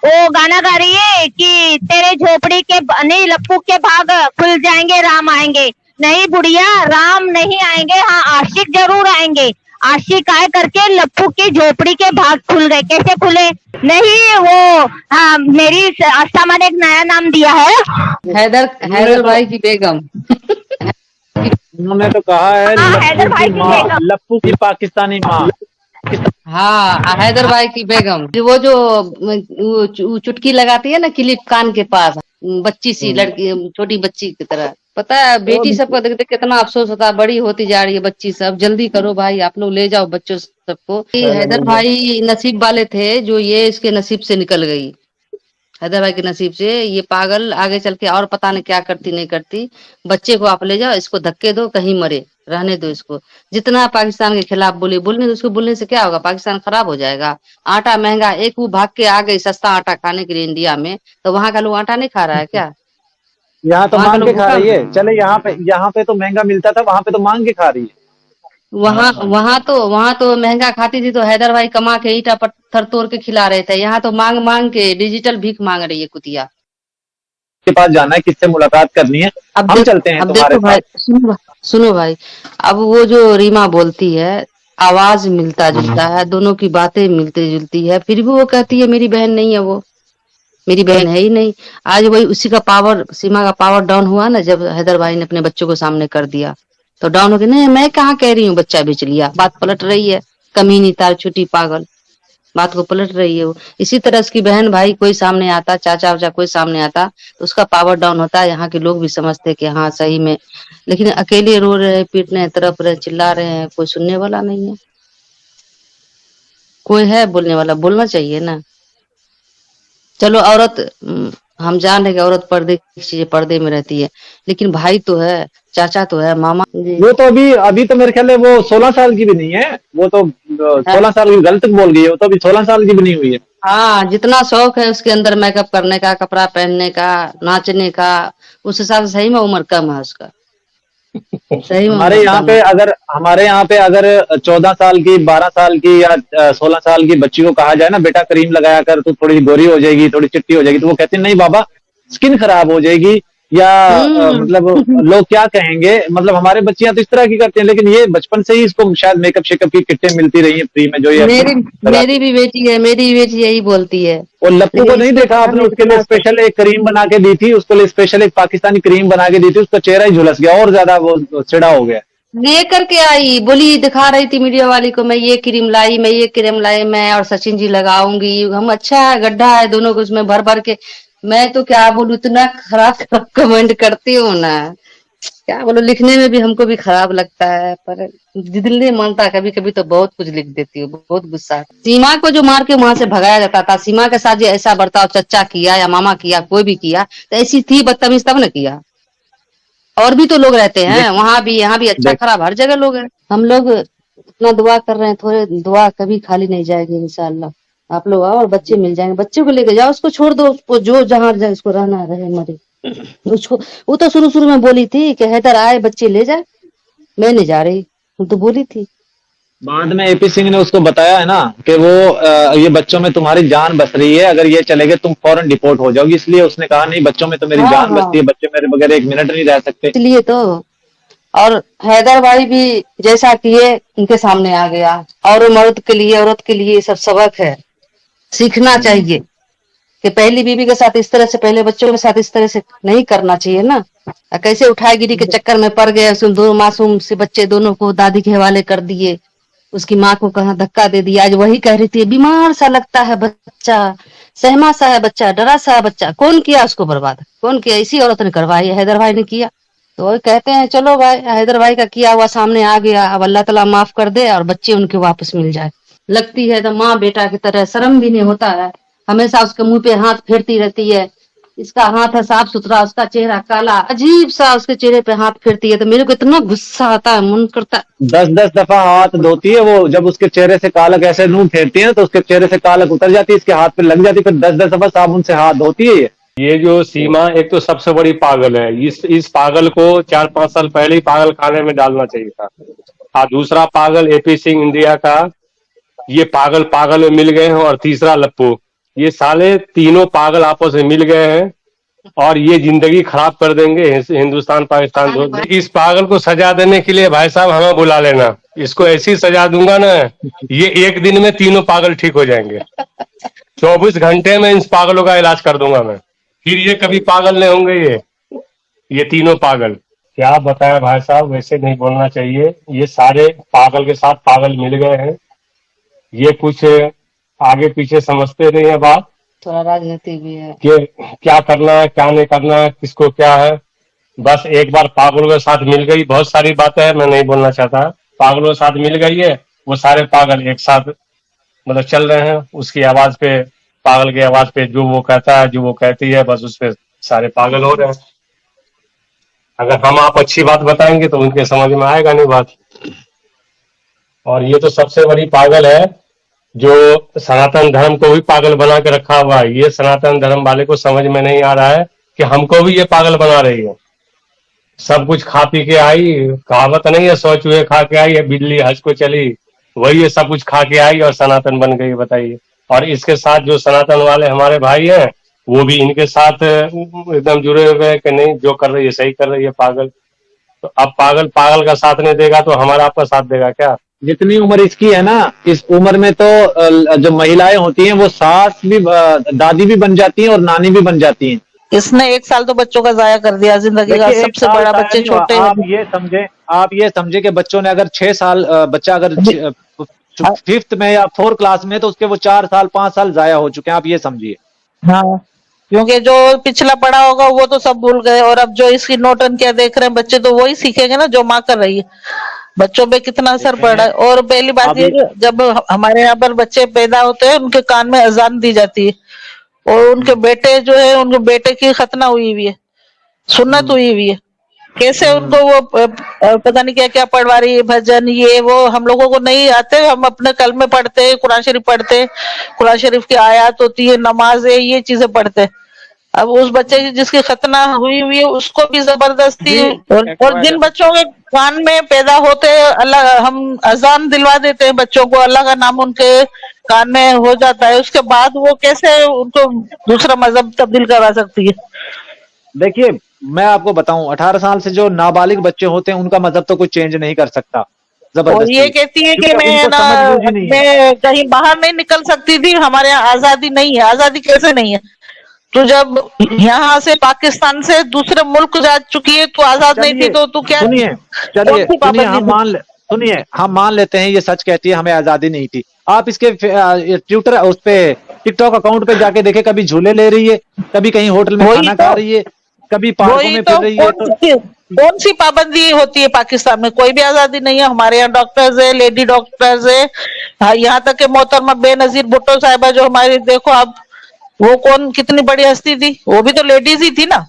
वो गाना गा रही है कि तेरे झोपड़ी के नहीं लप्पू के भाग खुल जाएंगे राम आएंगे। नहीं बुढ़िया, राम नहीं आएंगे, हाँ आशिक जरूर आएंगे। आशिक आए करके लप्पू की झोपड़ी के भाग खुल गए। कैसे खुले? नहीं वो मेरी आस्था ने एक नया नाम दिया है, हैदर भाई की बेगम। उन्होंने तो कहा है हैदर लप्पू भाई की की माँ, बेगम। लप्पू की पाकिस्तानी माँ। हाँ, हैदर भाई की बेगम, वो जो चुटकी लगाती है ना क्लिप कान के पास, बच्ची सी लड़की, छोटी बच्ची की तरह। पता है बेटी सबको देखते कितना अफसोस होता है, बड़ी होती जा रही है बच्ची सब। जल्दी करो भाई, आप लोग ले जाओ बच्चों सबको। हैदर भाई नसीब वाले थे जो ये इसके नसीब से निकल गई। हैदर भाई के नसीब से ये पागल आगे चल के और पता नहीं क्या करती नहीं करती। बच्चे को आप ले जाओ, इसको धक्के दो, कहीं मरे, रहने दो इसको। जितना पाकिस्तान के खिलाफ बोलने दो, उसको बोलने से क्या होगा? पाकिस्तान खराब हो जाएगा। आटा महंगा, एक वो भाग के आ गई सस्ता आटा खाने के लिए इंडिया में, तो वहां का लोग आटा नहीं खा रहा है क्या? यहाँ तो वहां का मांग लोग के खा भूखा, रही है। चले यहाँ पे तो महंगा मिलता था, वहां पे तो मांग के खा रही है। वहां तो महंगा खाती थी तो हैदर भाई कमा के ईटा पत्थर तोड़ के खिला रहे थे। यहाँ तो मांग मांग के डिजिटल भीख मांग रही है कुतिया। के पास जाना है, किससे मुलाकात करनी है, हम चलते हैं अब तुम्हारे देखो भाई, साथ। सुनो भाई, अब वो जो रीमा बोलती है, आवाज मिलता जुलता है, दोनों की बातें मिलती जुलती है, फिर भी वो कहती है मेरी बहन नहीं है, वो मेरी बहन है ही नहीं। आज वही उसी का पावर, सीमा का पावर डाउन हुआ ना जब हैदर भाई ने अपने बच्चों को सामने कर दिया, तो डाउन हो गया। नहीं मैं कहाँ कह रही हूँ बच्चा बेच लिया, बात पलट रही है। कमीनी तार छुटी पागल, बात को पलट रही है वो। इसी तरह उसकी बहन भाई कोई सामने आता, चाचा वाचा कोई सामने आता, तो उसका पावर डाउन होता है। यहाँ के लोग भी समझते हैं कि हाँ सही में, लेकिन अकेले रो रहे हैं, पीट रहे हैं, तड़प रहे, चिल्ला रहे हैं, कोई सुनने वाला नहीं है। कोई है बोलने वाला? बोलना चाहिए ना। चलो औरत, हम जान रहे कि औरत पर्दे की चीजें पर्दे में रहती है, लेकिन भाई तो है, चाचा तो है, मामा। वो तो अभी तो मेरे ख्याल है वो 16 साल की भी नहीं है। वो तो 16 साल की गलत बोल गई है, वो तो अभी 16 साल की भी नहीं हुई है। हाँ, जितना शौक है उसके अंदर मेकअप करने का, कपड़ा पहनने का, नाचने का, उस हिसाब से सही में उम्र कम है उसका। सही में हमारे उम्र यहाँ कम पे है। अगर 14 साल की, 12 साल की या 16 साल की बच्ची को कहा जाए ना बेटा क्रीम लगाया कर, तू थोड़ी गोरी हो जाएगी, थोड़ी चिट्टी हो जाएगी, तो वो कहते हैं नहीं बाबा स्किन खराब हो जाएगी, या मतलब लोग क्या कहेंगे। मतलब हमारे बच्चियां तो इस तरह की करते हैं, लेकिन ये बचपन से ही इसको शायद मेकअप शेकअप की किटें मिलती रही है फ्री में, जो ये मेरी भी बेटी है, मेरी भी बेटी यही बोलती है। और लप्पू को नहीं इसको देखा आपने? उसके लिए स्पेशल एक क्रीम बना के दी थी, उसके लिए स्पेशल एक पाकिस्तानी क्रीम बना के दी थी, उसका चेहरा ही झुलस गया और ज्यादा वो चिड़ा हो गया। लेकर के आई, बोली दिखा रही थी मीडिया वाली को, मैं ये क्रीम लाई, मैं ये क्रीम लाई, मैं और सचिन जी लगाऊंगी। हम अच्छा है, गड्ढा है दोनों को उसमें भर भर के। मैं तो क्या बोलूं, इतना खराब खराब कमेंट करती हूँ ना, क्या बोलो, लिखने में भी हमको भी खराब लगता है, पर दिल नहीं मानता। कभी कभी तो बहुत कुछ लिख देती हूँ, बहुत गुस्सा। सीमा को जो मार के वहां से भगाया जाता था, सीमा के साथ जो ऐसा बर्ताव चचा किया या मामा किया, कोई भी किया, तो ऐसी थी बदतमीज तब न किया। और भी तो लोग रहते हैं वहां भी, यहाँ भी, अच्छा खराब हर जगह लोग हैं। हम लोग इतना दुआ कर रहे हैं, थोड़े दुआ कभी खाली नहीं जाएगी इंशाल्लाह। आप लोग आओ और बच्चे मिल जाएंगे, बच्चे को लेके जाओ, उसको छोड़ दो, उसको जो जहाँ जाए, उसको रहना रहे, मरे उसको। वो तो शुरू शुरू में बोली थी कि हैदर आए बच्चे ले जाए, मैं नहीं जा रही, वो तो बोली थी। बाद में एपी सिंह ने उसको बताया है ना कि वो ये बच्चों में तुम्हारी जान बस रही है, अगर ये चले गए तुम फौरन डिपोर्ट हो जाओगी, इसलिए उसने कहा नहीं बच्चों में तो मेरी जान बसती है, बच्चे मेरे बगैर एक मिनट नहीं रह सकते। इसलिए तो। और हैदर भाई भी जैसा किए उनके सामने आ गया। और मर्द के लिए सब सबक है, सीखना चाहिए कि पहली बीवी के साथ इस तरह से, पहले बच्चों के साथ इस तरह से नहीं करना चाहिए ना। कैसे उठाईगिरी के चक्कर में पड़ गए, उसमें दो मासूम से बच्चे दोनों को दादी के हवाले कर दिए, उसकी माँ को कहाँ धक्का दे दिया। आज वही कह रही थी बीमार सा लगता है बच्चा, सहमा सा है बच्चा, डरा सा है बच्चा। कौन किया उसको बर्बाद? कौन किया? इसी औरत ने करवाई है, हैदर भाई ने किया। तो वही कहते हैं चलो भाई, हैदर भाई का किया हुआ सामने आ गया, अब अल्लाह ताला माफ कर दे और बच्चे उनके वापस मिल जाए। लगती है तो माँ बेटा की तरह, शर्म भी नहीं होता है, हमेशा उसके मुंह पे हाथ फेरती रहती है। इसका हाथ है साफ सुथरा, उसका चेहरा काला, अजीब सा उसके चेहरे पे हाथ फेरती है, तो मेरे को इतना गुस्सा आता है, मन करता है 10-10 दफा हाथ धोती है वो। जब उसके चेहरे से कालक ऐसे मुंह फेरती है तो उसके चेहरे से कालक उतर जाती है, इसके हाथ पे लग जाती है, फिर 10-10 दफा साबुन से हाथ धोती है। ये जो सीमा एक तो सबसे बड़ी पागल है, इस पागल को 4-5 साल पहले ही पागल खाने में डालना चाहिए था। और दूसरा पागल एपी सिंह इंडिया का, ये पागल में मिल गए हैं। और तीसरा लप्पू, ये साले तीनों पागल आपस में मिल गए हैं और ये जिंदगी खराब कर देंगे हिंदुस्तान पाकिस्तान दोस्त। इस पागल को सजा देने के लिए भाई साहब हमें बुला लेना, इसको ऐसी सजा दूंगा ना, ये एक दिन में तीनों पागल ठीक हो जाएंगे। 24 घंटे में इन पागलों का इलाज कर दूंगा मैं, फिर ये कभी पागल नहीं होंगे। ये तीनों पागल, क्या बताया भाई साहब, वैसे नहीं बोलना चाहिए। ये सारे पागल के साथ पागल मिल गए हैं, ये कुछ आगे पीछे समझते नहीं है बात, थोड़ा राजनीति भी है कि क्या करना है क्या नहीं करना है, किसको क्या है। बस एक बार पागलों के साथ मिल गई, बहुत सारी बातें हैं मैं नहीं बोलना चाहता, पागलों के साथ मिल गई है, वो सारे पागल एक साथ मतलब चल रहे हैं उसकी आवाज पे, पागल की आवाज पे, जो वो कहता है जो वो कहती है बस उस पे सारे पागल हो रहे हैं। अगर हम आप अच्छी बात बताएंगे तो उनके समझ में आएगा नहीं बात। और ये तो सबसे बड़ी पागल है जो सनातन धर्म को भी पागल बना के रखा हुआ है। ये सनातन धर्म वाले को समझ में नहीं आ रहा है कि हमको भी ये पागल बना रही है। सब कुछ खा पी के आई, कहावत नहीं है 100 चूहे खा के आई है बिल्ली हज को चली, वही ये सब कुछ खा के आई और सनातन बन गई, बताइए। और इसके साथ जो सनातन वाले हमारे भाई हैं वो भी इनके साथ एकदम जुड़े हुए हैं कि नहीं जो कर रही है सही कर रही है पागल। तो अब पागल पागल का साथ नहीं देगा तो हमारा आपका साथ देगा क्या? जितनी उम्र इसकी है ना, इस उम्र में तो जो महिलाएं होती हैं वो सास भी दादी भी बन जाती हैं और नानी भी बन जाती हैं। इसने 1 साल तो बच्चों का जाया कर दिया जिंदगी का। देखिए, एक सबसे साल बड़ा का बच्चे नहीं हुआ। छोटे आप ये समझे कि बच्चों ने अगर 6 साल बच्चा अगर 5th में या 4th क्लास में तो उसके वो 4 साल 5 साल जाया हो चुके हैं, आप ये समझिए। हाँ, क्योंकि जो पिछला पढ़ा होगा वो तो सब भूल गए, और अब जो इसकी नौटंकियां देख रहे हैं बच्चे तो वही सीखेंगे ना जो माँ कर रही है। बच्चों पे कितना असर पड़ रहा है। और पहली बात ये, जब हमारे यहाँ पर बच्चे पैदा होते हैं उनके कान में अजान दी जाती है, और उनके बेटे जो है उनके बेटे की खतना हुई हुई है, सुन्नत हुई हुई है। कैसे उनको वो पता नहीं क्या क्या पढ़वा रही है, भजन ये वो, हम लोगों को नहीं आते। हम अपने कलमे पढ़ते हैं, कुरान शरीफ पढ़ते हैं, कुरान शरीफ की आयत होती है, नमाज है, ये चीजें पढ़ते हैं। अब उस बच्चे की जिसकी खतना हुई हुई है उसको भी जबरदस्ती, और जिन बच्चों के कान में पैदा होते अल्लाह, हम अजान दिलवा देते हैं बच्चों को, अल्लाह का नाम उनके कान में हो जाता है, उसके बाद वो कैसे उनको दूसरा मजहब तब्दील करवा सकती है? देखिए, मैं आपको बताऊं, 18 साल से जो नाबालिग बच्चे होते हैं उनका मजहब तो कुछ चेंज नहीं कर सकता। और ये कहती है कि मैं ना, मैं कहीं बाहर नहीं निकल सकती थी, हमारे यहाँ आजादी नहीं है। आजादी कैसे नहीं है? तो जब यहाँ से पाकिस्तान से दूसरे मुल्क जा चुकी है तो आजाद नहीं थी, तो तू क्या? सुनिए, हम मान लेते हैं ये सच कहती है, हमें आजादी नहीं थी। आप इसके ट्विटर उस पे टिकटॉक अकाउंट पे जाके देखे, कभी झूले ले रही है, कभी कहीं होटल में खाना खा रही है, कभी पार्कों में फिर रही है। कौन सी पाबंदी होती है पाकिस्तान में? कोई भी आजादी नहीं है। हमारे यहाँ डॉक्टर्स है, लेडी डॉक्टर्स है, यहाँ तक के मोहतरमा बेनजीर भुट्टो साहिबा जो हमारी, देखो आप, वो कौन, कितनी बड़ी हस्ती थी, वो भी तो लेडीज ही थी ना।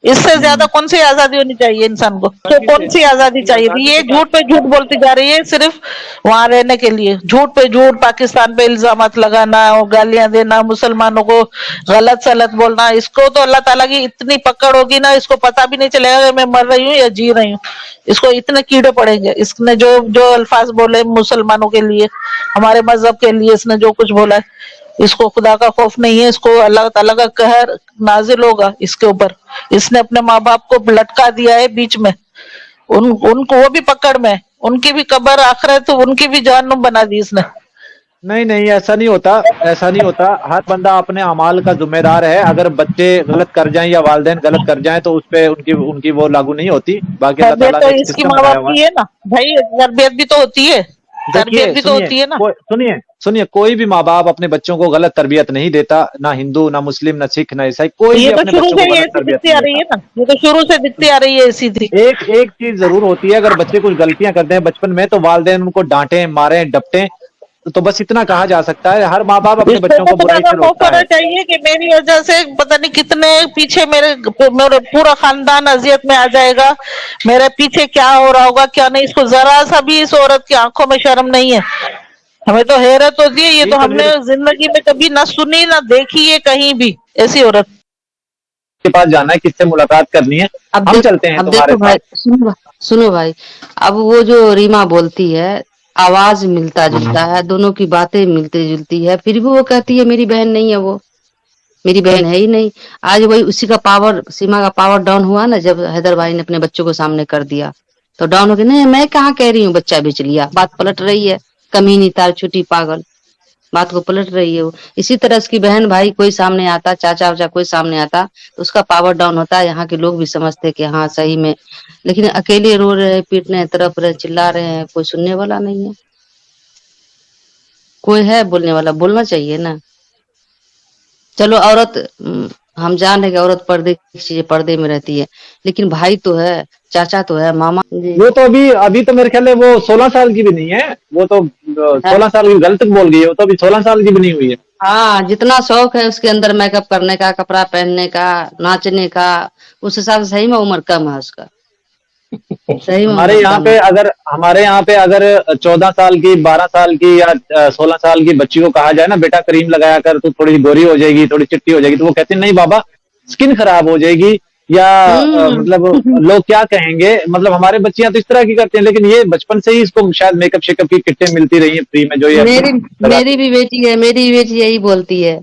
इससे ज्यादा कौन सी आजादी होनी चाहिए इंसान को? तो कौन सी आजादी चाहिए थी? ये झूठ पे झूठ बोलती जा रही है सिर्फ वहां रहने के लिए। झूठ पे झूठ, पाकिस्तान पे इल्जामात लगाना और गालियां देना, मुसलमानों को गलत सलत बोलना। इसको तो अल्लाह ताला की इतनी पकड़ होगी ना, इसको पता भी नहीं चलेगा कि मैं मर रही हूँ या जी रही हूँ। इसको इतने कीड़े पड़ेंगे। इसने जो जो अल्फाज बोले मुसलमानों के लिए, हमारे मजहब के लिए, इसने जो कुछ बोला है, इसको खुदा का खौफ नहीं है। इसको अल्लाह ताला का कहर नाजिल होगा इसके ऊपर। इसने अपने माँ बाप को लटका दिया है बीच में, उनको वो भी पकड़ में, उनकी भी कब्र आखिरत, तो उनकी भी जहन्नुम बना दी इसने। नहीं, ऐसा नहीं होता, ऐसा नहीं होता। हर बंदा अपने अमाल का जिम्मेदार है। अगर बच्चे गलत कर जाएं या वालिदैन गलत कर जाएं तो उस पे उनकी वो लागू नहीं होती। बाकी अल्लाह ताला ने इसकी माँ बाप की है ना भाई, तरबियत भी तो होती है, तरबियत भी तो होती है ना। सुनिए, कोई भी माँ बाप अपने बच्चों को गलत तरबियत नहीं देता, ना हिंदू, ना मुस्लिम, ना सिख, ना ईसाई, कोई भी अपने बच्चों को गलत तरबियत नहीं देता। ये तो शुरू से दिखती आ रही है इसी थी। एक चीज जरूर होती है, अगर बच्चे कुछ गलतियां करते हैं बचपन में तो वालिदैन उनको डांटे, मारे, डपटे, तो बस इतना कहा जा सकता है। हर माँ बाप अपने बच्चों को बुराई से रोकता है। चाहिए कि मेरी वजह से पता नहीं कितने पीछे मेरे पूरा खानदान अजियत में आ जाएगा, मेरे पीछे क्या हो रहा होगा क्या नहीं। इसको जरा सा भी इस औरत की आंखों में शर्म नहीं है। हमें तो हैरत होती है, ये तो हमने जिंदगी में कभी ना सुनी ना देखी है कहीं भी ऐसी औरत। के पास जाना है, किससे मुलाकात करनी है, हम चलते हैं। अब देखो भाई, सुनो भाई, अब वो जो रीमा बोलती है आवाज मिलता जुलता है, दोनों की बातें मिलती जुलती है, फिर भी वो कहती है मेरी बहन नहीं है, वो मेरी बहन है ही नहीं। आज वही उसी का पावर, सीमा का पावर डाउन हुआ ना, जब हैदर भाई ने अपने बच्चों को सामने कर दिया तो डाउन हो गया। नहीं मैं कहाँ कह रही हूँ बच्चा बेच लिया, बात पलट रही है, कमीनी तार छुटी पागल, बात को पलट रही है वो। इसी तरह उसकी बहन भाई कोई सामने आता, चाचा वाचा कोई सामने आता तो उसका पावर डाउन होता है। यहाँ के लोग भी समझते कि हाँ सही में, लेकिन अकेले रो रहे हैं, पीट रहे हैं, तड़प रहे, चिल्ला रहे हैं, कोई सुनने वाला नहीं है, कोई है बोलने वाला, बोलना चाहिए ना। चलो औरत, हम जान रहे कि औरत पर्दे की चीजें पर्दे में रहती है, लेकिन भाई तो है, चाचा तो है, मामा जी। वो तो अभी तो मेरे ख्याल है वो 16 साल की भी नहीं है, वो तो 16 साल की गलत बोल गई है, वो तो अभी 16 साल की भी नहीं हुई है। हाँ जितना शौक है उसके अंदर मेकअप करने का, कपड़ा पहनने का, नाचने का, उस हिसाब से सही में उम्र कम है उसका, सही में हमारे उम्र यहाँ कम पे है। अगर 14 साल की, 12 साल की या 16 साल की बच्ची को कहा जाए ना बेटा क्रीम लगाया कर, तू थोड़ी गोरी हो जाएगी, थोड़ी चिट्टी हो जाएगी, तो वो कहती है नहीं बाबा स्किन खराब हो जाएगी, या मतलब लोग क्या कहेंगे, मतलब हमारे बच्चियां तो इस तरह की करती हैं, लेकिन ये बचपन से ही इसको शायद मेकअप शेकअप की किटें मिलती रही हैं फ्री में, जो ये मेरी भी बेटी है, मेरी भी बेटी यही बोलती है